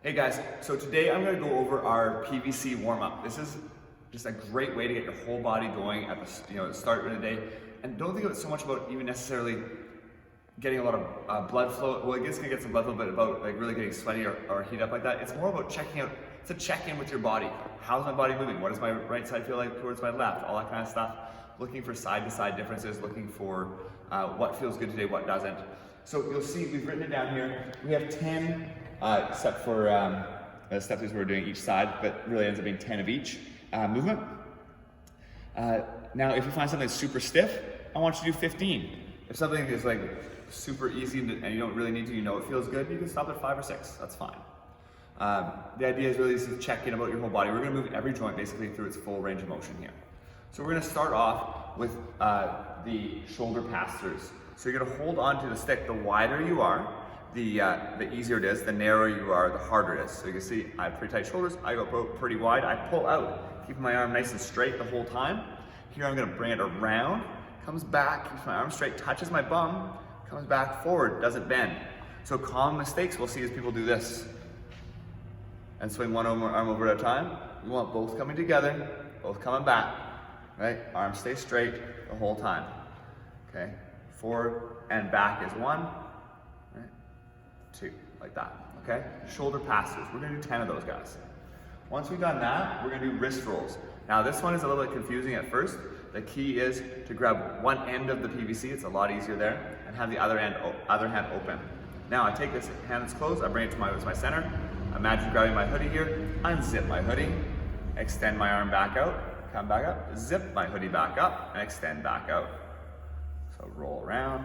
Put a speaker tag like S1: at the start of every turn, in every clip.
S1: Hey guys, so today I'm going to go over our PVC warm-up. This is just a great way to get your whole body going at the start of the day. And don't think of it so much about even necessarily getting a lot of blood flow. Well, I guess going to get some blood flow, but about like really getting sweaty or heat up like that. It's more about checking out. It's a check-in with your body. How's my body moving? What does my right side feel like towards my left? All that kind of stuff. Looking for side-to-side differences. Looking for what feels good today, what doesn't. So you'll see we've written it down here. We have 10. Except for the step throughs we're doing each side, but really ends up being 10 of each movement. Now, if you find something super stiff, I want you to do 15. If something is like super easy and you don't really need to, you know it feels good, you can stop at 5 or 6. That's fine. The idea is really to check in about your whole body. We're going to move every joint basically through its full range of motion here. So we're going to start off with the shoulder pass-throughs. So you're going to hold onto the stick. The wider you are, the easier it is. The narrower you are, the harder it is. So you can see I have pretty tight shoulders. I go pretty wide. I pull out, keeping my arm nice and straight the whole time. Here I'm going to bring it around, comes back, keeps my arm straight, touches my bum, comes back forward, doesn't bend. So common mistakes we'll see is people do this and swing one arm over at a time. We want both coming together, both coming back, right? Arm stays straight the whole time. Okay, forward and back is 1. 2, like that, okay? Shoulder passes, we're gonna do 10 of those guys. Once we've done that, we're gonna do wrist rolls. Now this one is a little bit confusing at first. The key is to grab one end of the PVC, it's a lot easier there, and have the other hand open. Now I take this hand that's closed, I bring it to my center. Imagine grabbing my hoodie here, unzip my hoodie, extend my arm back out, come back up, zip my hoodie back up, and extend back out. So roll around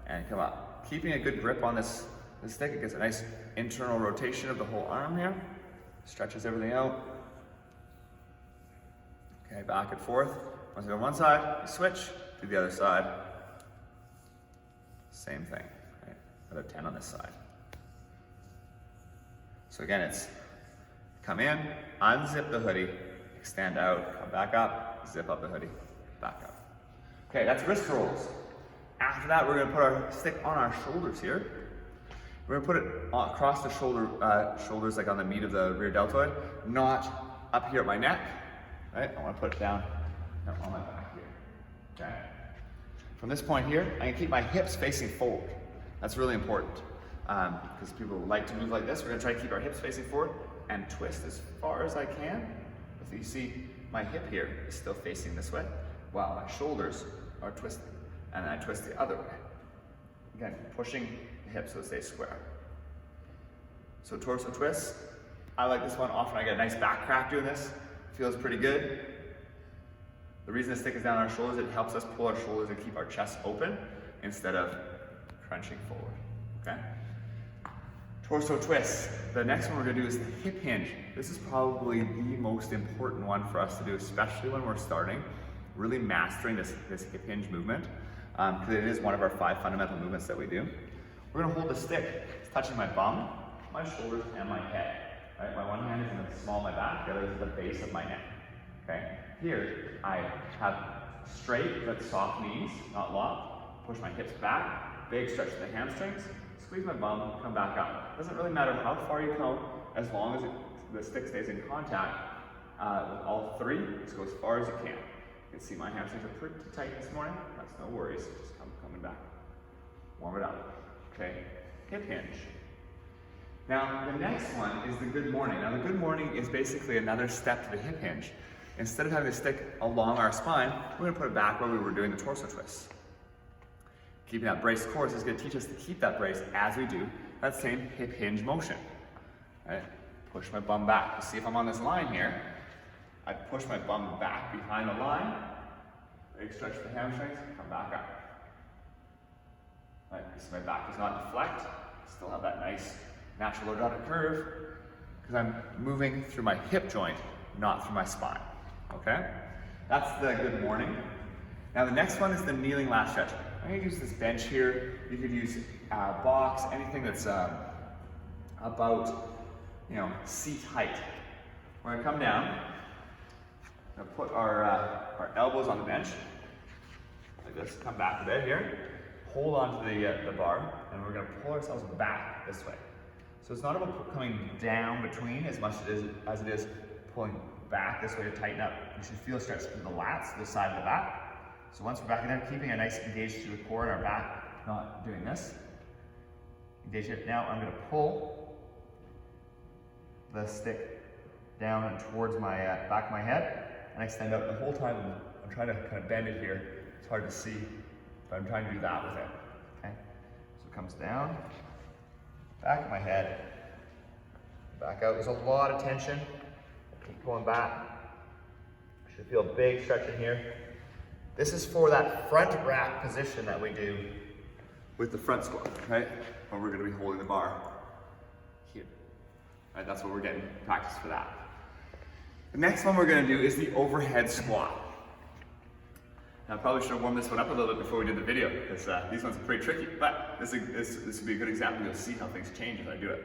S1: and come up. Keeping a good grip on this stick, it gets a nice internal rotation of the whole arm here. Stretches everything out. Okay, back and forth. Once you go on one side, you switch to the other side. Same thing, right? Another 10 on this side. So again, it's come in, unzip the hoodie, extend out, come back up, zip up the hoodie, back up. Okay, that's wrist rolls. After that, we're gonna put our stick on our shoulders here. We're gonna put it across the shoulders, like on the meat of the rear deltoid, not up here at my neck, right? I wanna put it down on my back here, okay? From this point here, I can keep my hips facing forward. That's really important, because people like to move like this. We're gonna try to keep our hips facing forward and twist as far as I can. If you see, my hip here is still facing this way, while my shoulders are twisting, and then I twist the other way. Again, pushing the hips so they stay square. So torso twists. I like this one. Often I get a nice back crack doing this. Feels pretty good. The reason the stick is down on our shoulders, it helps us pull our shoulders and keep our chest open instead of crunching forward, okay? Torso twists. The next one we're gonna do is the hip hinge. This is probably the most important one for us to do, especially when we're starting, really mastering this hip hinge movement, because it is one of our 5 fundamental movements that we do. We're gonna hold the stick. It's touching my bum, my shoulders, and my head. Right? My one hand is in the small of my back, the other is at the base of my neck. Okay? Here, I have straight but soft knees, not locked. Push my hips back, big stretch to the hamstrings, squeeze my bum, come back up. Doesn't really matter how far you go, as long as the stick stays in contact with all 3, just go as far as you can. You can see my hamstrings are pretty tight this morning. That's no worries, just coming back. Warm it up. Okay, hip hinge. Now, the next one is the good morning. Now, the good morning is basically another step to the hip hinge. Instead of having the stick along our spine, we're gonna put it back where we were doing the torso twists. Keeping that braced core is gonna teach us to keep that brace as we do that same hip hinge motion. Right? Push my bum back. You see if I'm on this line here, I push my bum back behind the line, big stretch the hamstrings, come back up. Right, you see my back does not deflect, still have that nice natural lordotic curve, because I'm moving through my hip joint, not through my spine, okay? That's the good morning. Now the next one is the kneeling lat stretch. I'm gonna use this bench here. You could use a box, anything that's about, seat height. We're gonna come down, we're gonna put our elbows on the bench, like this, come back a bit here. Hold on to the bar, and we're gonna pull ourselves back this way. So So it's not about coming down between as much as it is pulling back this way to tighten up. You should feel a stretch from the lats, the side of the back. So once we're back in there, keeping a nice engaged through the core in our back, not doing this. Engage it. Now I'm going to pull the stick down and towards my back of my head and extend out the whole time. I'm trying to kind of bend it here. It's hard to see, but I'm trying to do that with it. Okay, so it comes down, back of my head, back out. There's a lot of tension. Keep going back. Should feel a big stretch in here. This is for that front rack position that we do with the front squat, right? Where we're going to be holding the bar here. Right, that's what we're getting practice for that. The next one we're going to do is the overhead squat. Now I probably should have warmed this one up a little bit before we did the video, because these ones are pretty tricky, but this would be a good example. You'll see how things change as I do it.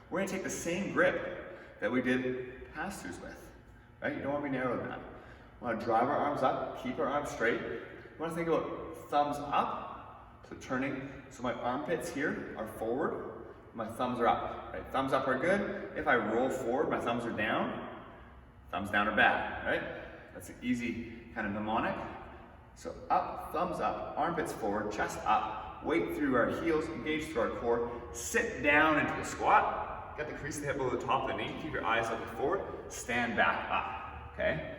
S1: We're going to take the same grip that we did pass-throughs with, right? You don't want to be narrow than that. We want to drive our arms up, keep our arms straight. You want to think about thumbs up, so turning, so my armpits here are forward, my thumbs are up, right? Thumbs up are good. If I roll forward, my thumbs are down. Thumbs down are bad, right? That's an easy kind of mnemonic. So up, thumbs up, armpits forward, chest up, weight through our heels, engage through our core, sit down into the squat, get the crease of the hip below the top of the knee, keep your eyes looking forward, stand back up, okay?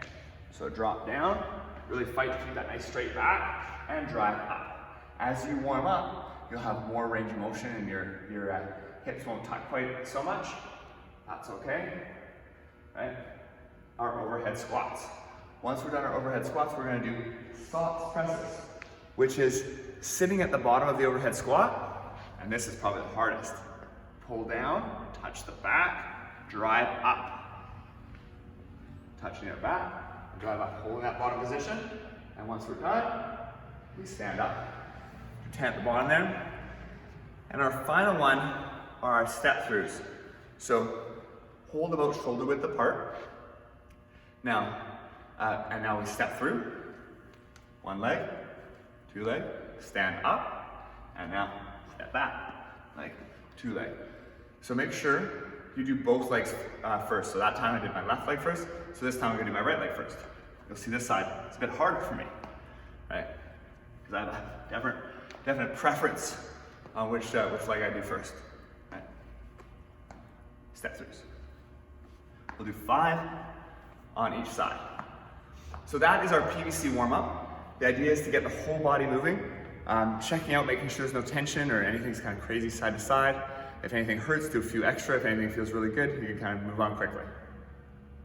S1: So drop down, really fight to keep that nice straight back, and drive up. As you warm up, you'll have more range of motion and your hips won't tuck quite so much. That's okay, right? Our overhead squats. Once we're done our overhead squats, we're gonna do squat presses, which is sitting at the bottom of the overhead squat, and this is probably the hardest. Pull down, touch the back, drive up. Touching it back, drive up, holding that bottom position, and once we're done, we stand up. Pretend at the bottom there. And our final one are our step throughs. So hold about shoulder width apart. Now, and now we step through. One leg, two leg, stand up, and now step back, like two leg. So make sure you do both legs first. So that time I did my left leg first, so this time I'm gonna do my right leg first. You'll see this side, it's a bit harder for me, right? Because I have a definite preference on which leg I do first, right? Step throughs. We'll do 5 on each side. So that is our PVC warm-up. The idea is to get the whole body moving, checking out, making sure there's no tension or anything's kind of crazy side to side. If anything hurts, do a few extra. If anything feels really good, you can kind of move on quickly.